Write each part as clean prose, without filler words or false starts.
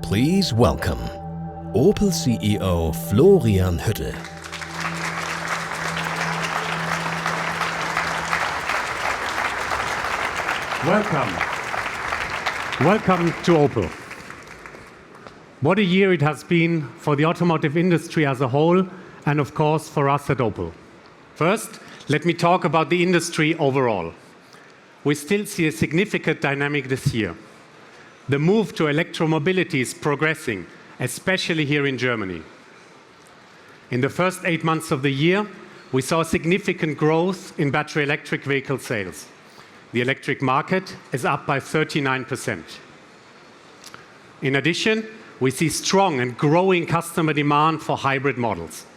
Please welcome Opel CEO Florian Hüttel. Welcome to Opel. What a year it has been for the automotive industry as a whole, and of course for us at Opel. First, let me talk about the industry overall. We still see a significant dynamic this year. The move to electromobility is progressing, especially here in Germany. In the first 8 months of the year, we saw significant growth in battery electric vehicle sales. The electric market is up by 39%. In addition, we see strong and growing customer demand for hybrid models.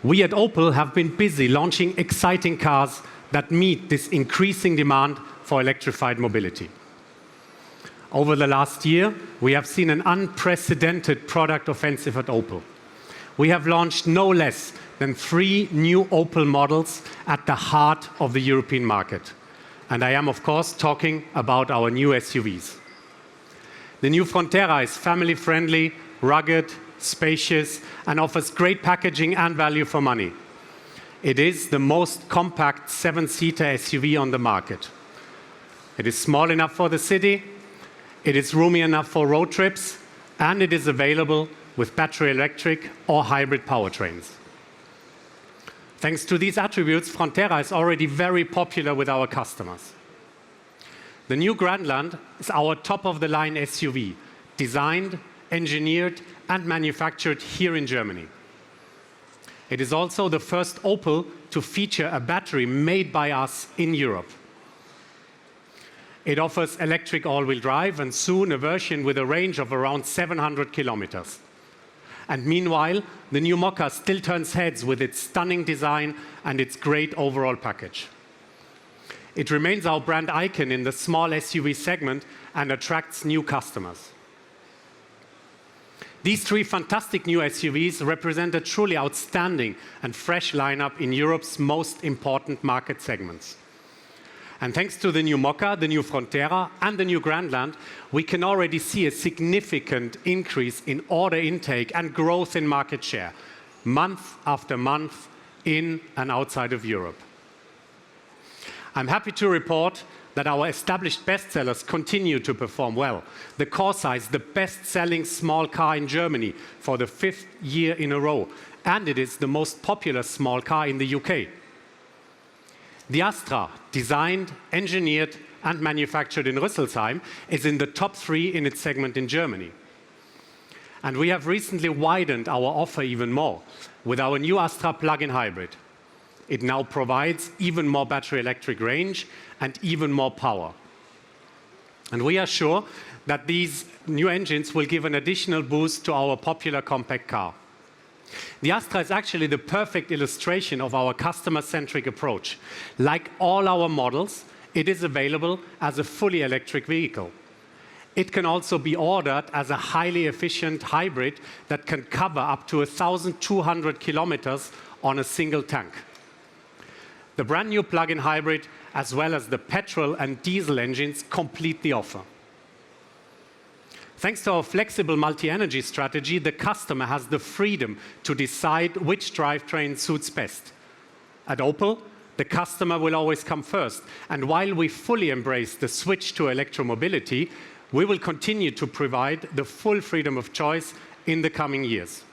We at Opel have been busy launching exciting cars that meet this increasing demand for electrified mobility. Over the last year, we have seen an unprecedented product offensive at Opel. We have launched no less than 3 new Opel models at the heart of the European market. And I am, of course, talking about our new SUVs. The new Frontera is family-friendly, rugged, spacious, and offers great packaging and value for money. It is the most compact 7-seater SUV on the market. It is small enough for the city, it is roomy enough for road trips, and it is available with battery electric or hybrid powertrains. Thanks to these attributes, Frontera is already very popular with our customers. The new Gran is our top-of-the-line SUV, designed, engineered, and manufactured here in Germany. It is also the first Opel to feature a battery made by us in Europe. It offers electric all-wheel drive and soon a version with a range of around 700 kilometers. And meanwhile, the new Mokka still turns heads with its stunning design and its great overall package. It remains our brand icon in the small SUV segment and attracts new customers. These 3 fantastic new SUVs represent a truly outstanding and fresh lineup in Europe's most important market segments. And thanks to the new Mokka, the new Frontera, and the new Gran, we can already see a significant increase in order intake and growth in market share, month after month, in and outside of Europe. I'm happy to report that our established bestsellers continue to perform well. The Corsa is the best-selling small car in Germany for the 5th year in a row, and it is the most popular small car in the UK. The Astra, designed, engineered, and manufactured in Rüsselsheim, is in the top 3 in its segment in Germany. And we have recently widened our offer even more with our new Astra plug-in hybrid. It now provides even more battery electric range and even more power. And we are sure that these new engines will give an additional boost to our popular compact car. The Astra is actually the perfect illustration of our customer-centric approach. Like all our models, it is available as a fully electric vehicle. It can also be ordered as a highly efficient hybrid that can cover up to 1,200 kilometers on a single tank. The brand new plug-in hybrid, as well as the petrol and diesel engines, complete the offer. Thanks to our flexible multi-energy strategy, the customer has the freedom to decide which drivetrain suits best. At Opel, the customer will always come first, and while we fully embrace the switch to electromobility, we will continue to provide the full freedom of choice in the coming years.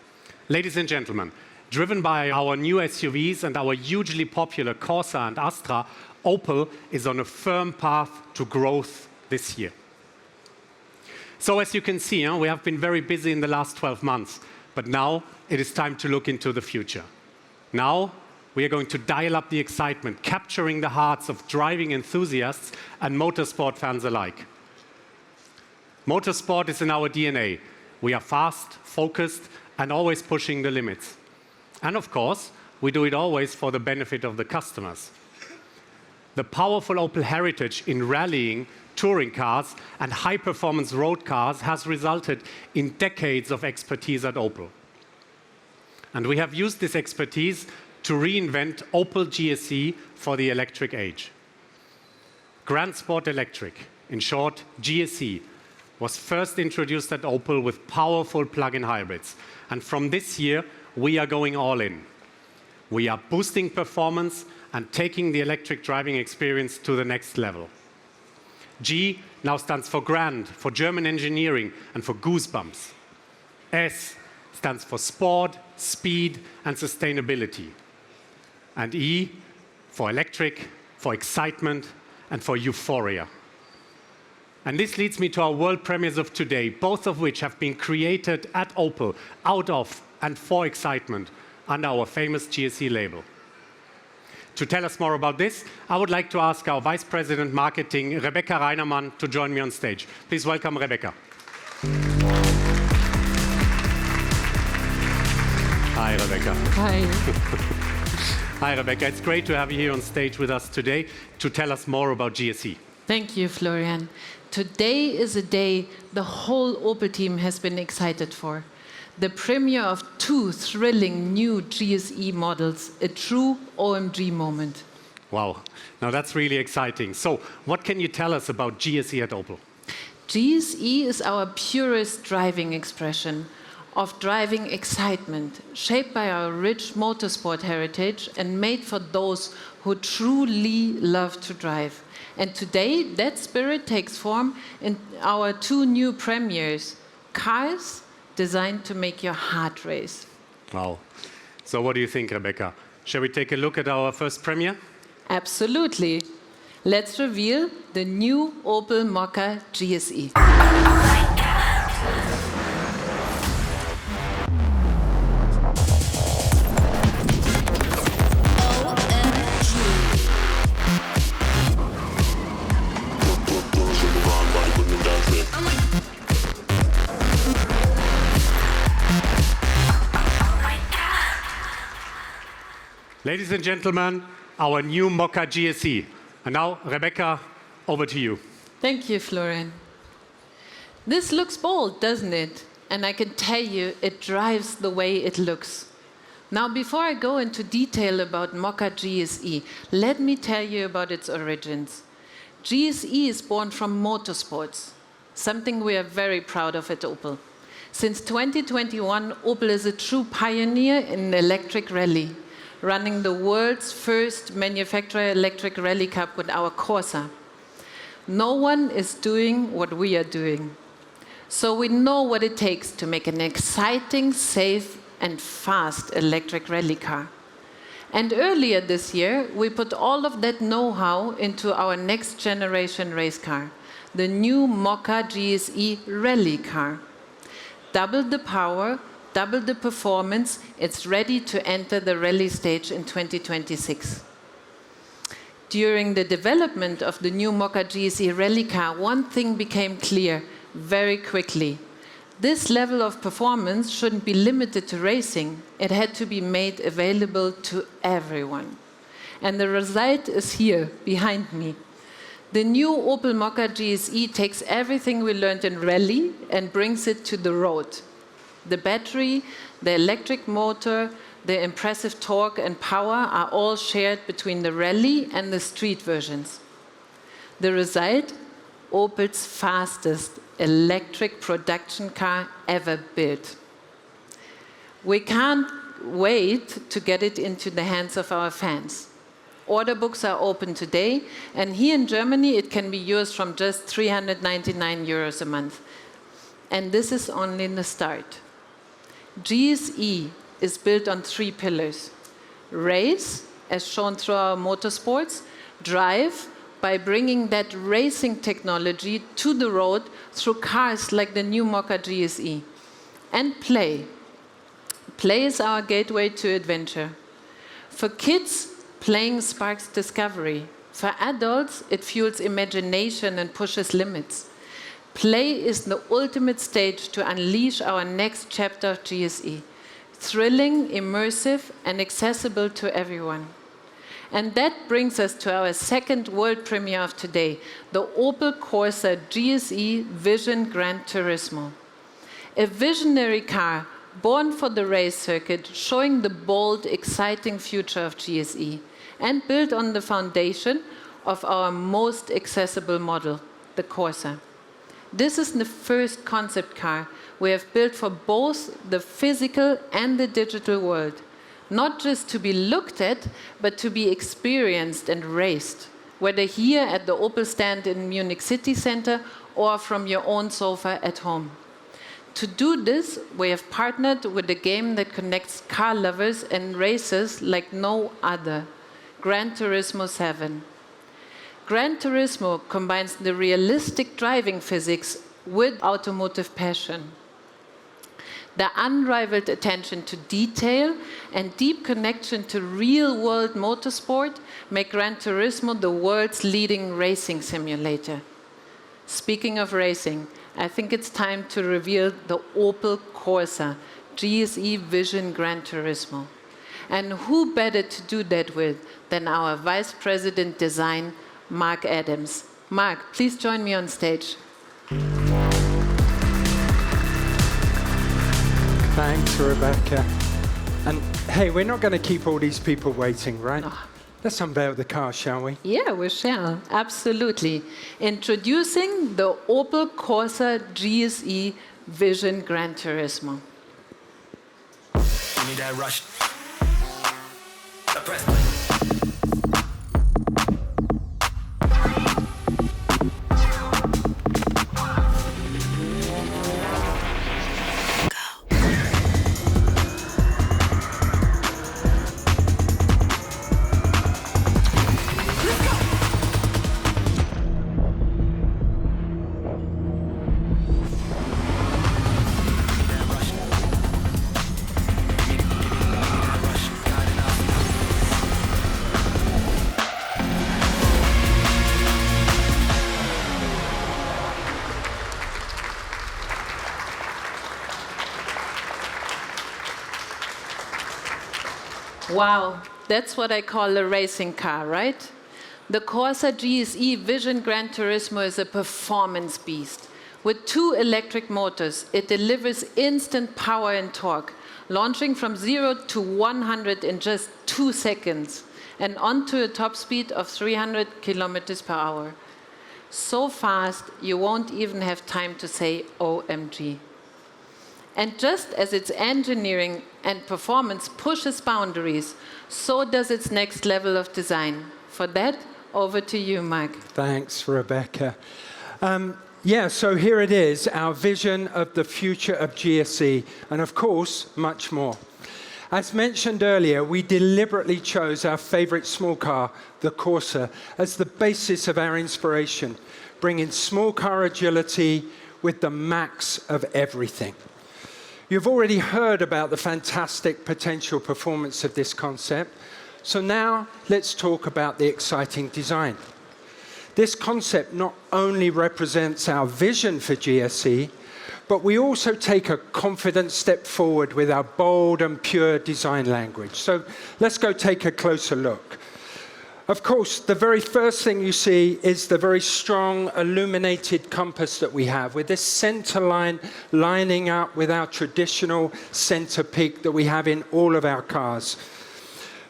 Ladies and gentlemen, driven by our new SUVs and our hugely popular Corsa and Astra, Opel is on a firm path to growth this year. So as you can see, we have been very busy in the last 12 months, but now it is time to look into the future. Now we are going to dial up the excitement, capturing the hearts of driving enthusiasts and motorsport fans alike. Motorsport is in our DNA. We are fast, focused, and always pushing the limits. And of course, we do it always for the benefit of the customers. The powerful Opel heritage in rallying, touring cars, and high-performance road cars has resulted in decades of expertise at Opel. And we have used this expertise to reinvent Opel GSE for the electric age. Gran Sport Electric, in short, GSE, was first introduced at Opel with powerful plug-in hybrids. And from this year, we are going all in. We are boosting performance and taking the electric driving experience to the next level. G now stands for Gran, for German engineering, and for goosebumps. S stands for sport, speed, and sustainability. And E for electric, for excitement, and for euphoria. And this leads me to our world premieres of today, both of which have been created at Opel, out of and for excitement, under our famous GSE label. To tell us more about this, I would like to ask our Vice President Marketing, Rebecca Reinermann, to join me on stage. Please welcome Rebecca. Hi, Rebecca. Hi. Hi, Rebecca. It's great to have you here on stage with us today to tell us more about GSE. Thank you, Florian. Today is a day the whole Opel team has been excited for. The premiere of 2 thrilling new GSE models, a true OMG moment. Wow. Now that's really exciting. So what can you tell us about GSE at Opel? GSE is our purest driving expression of driving excitement, shaped by our rich motorsport heritage and made for those who truly love to drive. And today, that spirit takes form in our 2 new premieres, cars designed to make your heart race. Wow. So what do you think, Rebecca? Shall we take a look at our first premiere? Absolutely. Let's reveal the new Opel Mokka GSE. Ladies and gentlemen, our new Mokka GSE. And now, Rebecca, over to you. Thank you, Florian. This looks bold, doesn't it? And I can tell you, it drives the way it looks. Now, before I go into detail about Mokka GSE, let me tell you about its origins. GSE is born from motorsports, something we are very proud of at Opel. Since 2021, Opel is a true pioneer in electric rally, running the world's first manufacturer electric rally cup with our Corsa. No one is doing what we are doing. So we know what it takes to make an exciting, safe, and fast electric rally car. And earlier this year, we put all of that know-how into our next generation race car, the new Mokka GSE Rally car. Double the power, double the performance, it's ready to enter the rally stage in 2026. During the development of the new Mokka GSE Rally car, one thing became clear very quickly. This level of performance shouldn't be limited to racing. It had to be made available to everyone. And the result is here, behind me. The new Opel Mokka GSE takes everything we learned in rally and brings it to the road. The battery, the electric motor, the impressive torque and power are all shared between the rally and the street versions. The result? Opel's fastest electric production car ever built. We can't wait to get it into the hands of our fans. Order books are open today, and here in Germany it can be yours from just 399 euros a month. And this is only the start. GSE is built on 3 pillars. Race, as shown through our motorsports. Drive, by bringing that racing technology to the road through cars like the new Mokka GSE. And play. Play is our gateway to adventure. For kids, playing sparks discovery. For adults, it fuels imagination and pushes limits. Play is the ultimate stage to unleash our next chapter of GSE. Thrilling, immersive, and accessible to everyone. And that brings us to our second world premiere of today, the Opel Corsa GSE Vision Gran Turismo. A visionary car born for the race circuit, showing the bold, exciting future of GSE, and built on the foundation of our most accessible model, the Corsa. This is the first concept car we have built for both the physical and the digital world. Not just to be looked at, but to be experienced and raced, whether here at the Opel stand in Munich City Center or from your own sofa at home. To do this, we have partnered with a game that connects car lovers and racers like no other, Gran Turismo 7. Gran Turismo combines the realistic driving physics with automotive passion. The unrivaled attention to detail and deep connection to real-world motorsport make Gran Turismo the world's leading racing simulator. Speaking of racing, I think it's time to reveal the Opel Corsa GSE Vision Gran Turismo. And who better to do that with than our Vice President Design, Mark Adams. Mark, please join me on stage. Thanks, Rebecca. And hey, we're not going to keep all these people waiting, right? No. Let's unveil the car, shall we? Yeah, we shall. Absolutely. Introducing the Opel Corsa GSE Vision Gran Turismo. Give me that rush. The press play. Wow, that's what I call a racing car, right? The Corsa GSE Vision Gran Turismo is a performance beast. With 2 electric motors, it delivers instant power and torque, launching from 0 to 100 in just 2 seconds, and onto a top speed of 300 kilometers per hour. So fast, you won't even have time to say OMG. And just as its engineering and performance pushes boundaries, so does its next level of design. For that, over to you, Mike. Thanks, Rebecca. Yeah, so here it is, our vision of the future of GSE, and of course, much more. As mentioned earlier, we deliberately chose our favorite small car, the Corsa, as the basis of our inspiration, bringing small car agility with the max of everything. You've already heard about the fantastic potential performance of this concept, so now let's talk about the exciting design. This concept not only represents our vision for GSE, but we also take a confident step forward with our bold and pure design language. So let's go take a closer look. Of course, the very first thing you see is the very strong illuminated compass that we have, with this center line lining up with our traditional center peak that we have in all of our cars.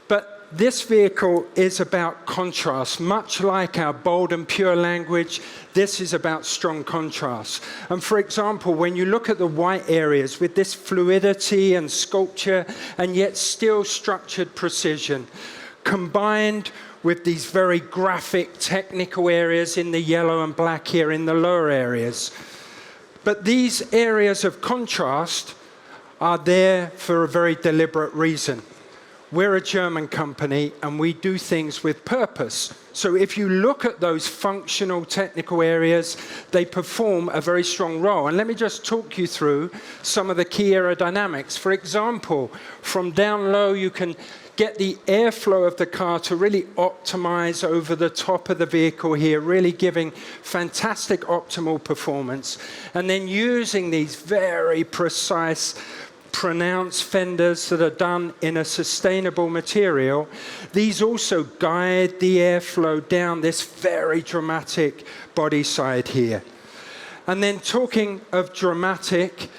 But this vehicle is about contrast. Much like our bold and pure language, this is about strong contrast. And for example, when you look at the white areas with this fluidity and sculpture, and yet still structured precision, combined with these very graphic, technical areas in the yellow and black here in the lower areas. But these areas of contrast are there for a very deliberate reason. We're a German company, and we do things with purpose. So if you look at those functional, technical areas, they perform a very strong role. And let me just talk you through some of the key aerodynamics. For example, from down low, you can get the airflow of the car to really optimize over the top of the vehicle here, really giving fantastic optimal performance. And then using these very precise, pronounced fenders that are done in a sustainable material, these also guide the airflow down this very dramatic body side here. And then talking of dramatic,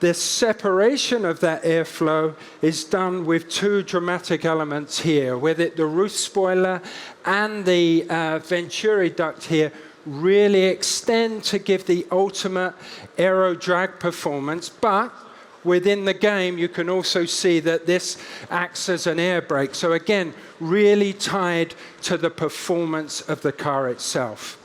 the separation of that airflow is done with 2 dramatic elements here, with it the roof spoiler and the venturi duct here really extend to give the ultimate aero drag performance, but within the game, you can also see that this acts as an air brake. So again, really tied to the performance of the car itself.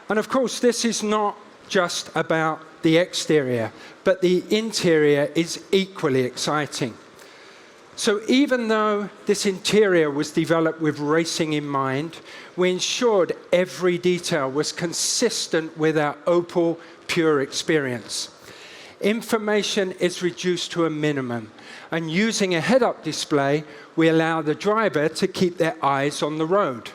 And of course, this is not just about the exterior, but the interior is equally exciting. So even though this interior was developed with racing in mind, we ensured every detail was consistent with our Opel Pure experience. Information is reduced to a minimum, and using a head-up display, we allow the driver to keep their eyes on the road.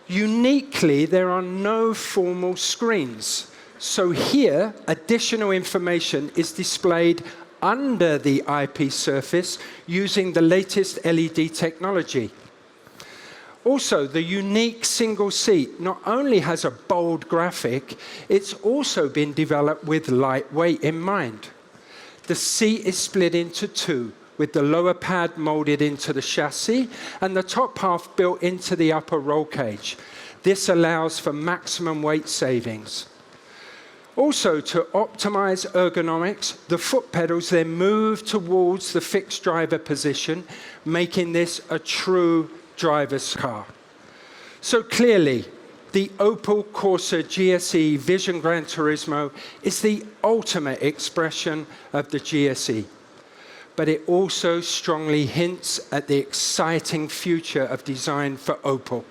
Uniquely, there are no formal screens. So here, additional information is displayed under the eyepiece surface using the latest LED technology. Also, the unique single seat not only has a bold graphic, it's also been developed with lightweight in mind. The seat is split into two, with the lower pad molded into the chassis and the top half built into the upper roll cage. This allows for maximum weight savings. Also, to optimize ergonomics, the foot pedals then move towards the fixed driver position, making this a true driver's car. So clearly, the Opel Corsa GSE Vision Gran Turismo is the ultimate expression of the GSE. But it also strongly hints at the exciting future of design for Opel.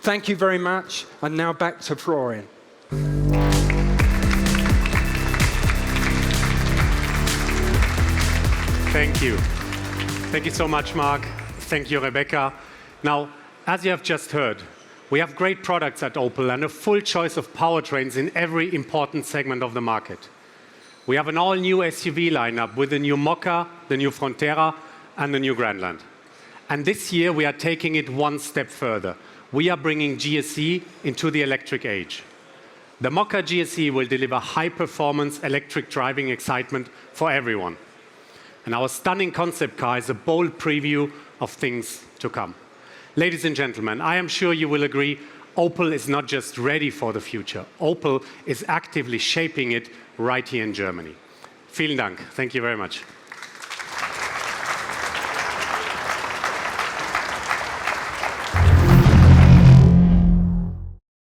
Thank you very much, and now back to Florian. Thank you. Thank you so much, Mark. Thank you, Rebecca. Now, as you have just heard, we have great products at Opel and a full choice of powertrains in every important segment of the market. We have an all-new SUV lineup with the new Mokka, the new Frontera, and the new Grandland. And this year, we are taking it one step further. We are bringing GSE into the electric age. The Mokka GSE will deliver high-performance electric driving excitement for everyone. And our stunning concept car is a bold preview of things to come. Ladies and gentlemen, I am sure you will agree, Opel is not just ready for the future. Opel is actively shaping it right here in Germany. Vielen Dank. Thank you very much.